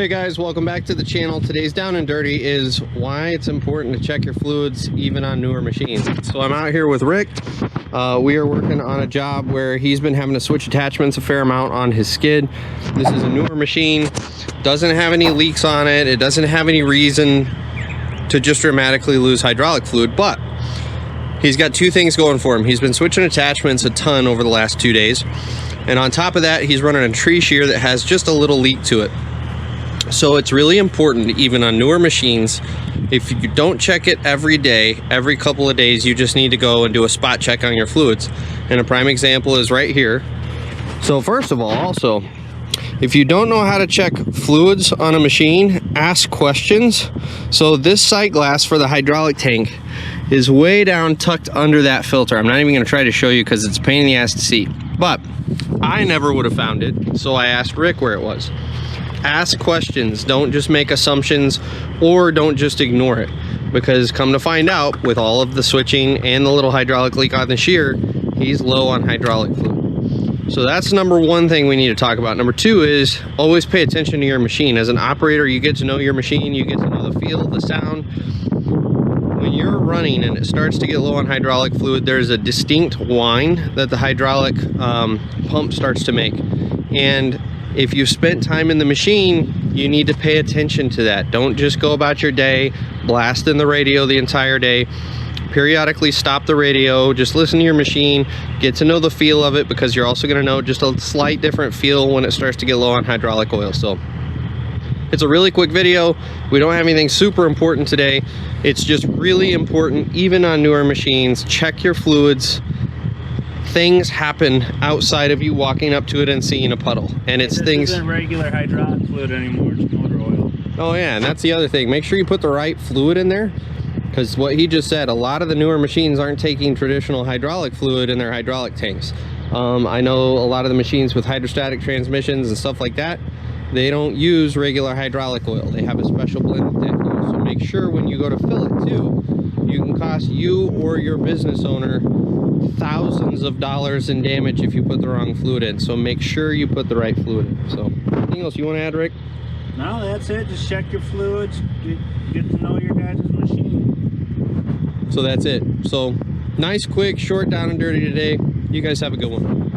Hey guys, welcome back to the channel. Today's Down and Dirty is why it's important to check your fluids even on newer machines. So I'm out here with Rick. We are working on a job where he's been having to switch attachments a fair amount on his skid. This is a newer machine, doesn't have any leaks on it. It doesn't have any reason to just dramatically lose hydraulic fluid, but he's got two things going for him. He's been switching attachments a ton over the last 2 days. And on top of that, he's running a tree shear that has just a little leak to it. So it's really important, even on newer machines, if you don't check it every day, every couple of days, you just need to go and do a spot check on your fluids. And a prime example is right here. So first of all, also, if you don't know how to check fluids on a machine, ask questions. So this sight glass for the hydraulic tank is way down tucked under that filter. I'm not even going to try to show you because it's a pain in the ass to see. But I never would have found it, so I asked Rick where it was. Ask questions, don't just make assumptions, or don't just ignore it, because come to find out, with all of the switching and the little hydraulic leak on the shear, he's low on hydraulic fluid. So that's number one thing we need to talk about. Number two is always pay attention to your machine. As an operator, you get to know your machine, you get to know the feel, the sound. When you're running and it starts to get low on hydraulic fluid, there's a distinct whine that the hydraulic pump starts to make. And if you've spent time in the machine, you need to pay attention to that. Don't just go about your day blasting the radio the entire day. Periodically stop the radio, just listen to your machine, get to know the feel of it, because you're also going to know just a slight different feel when it starts to get low on hydraulic oil. So it's a really quick video. We don't have anything super important today. It's just really important, even on newer machines, check your fluids. Things happen outside of you walking up to it and seeing a puddle, and it's things. This isn't regular hydraulic fluid anymore, it's motor oil. Oh yeah, and that's the other thing. Make sure you put the right fluid in there, because what he just said, a lot of the newer machines aren't taking traditional hydraulic fluid in their hydraulic tanks. I know a lot of the machines with hydrostatic transmissions and stuff like that, they don't use regular hydraulic oil. They have a special blend that they use. So make sure when you go to fill it too, you can cost you or your business owner thousands of dollars in damage if you put the wrong fluid in. So make sure you put the right fluid in. So anything else you want to add, Rick? No, that's it. Just check your fluids, get to know your guys' machine. So that's it. So nice, quick, short, down and dirty today. You guys have a good one.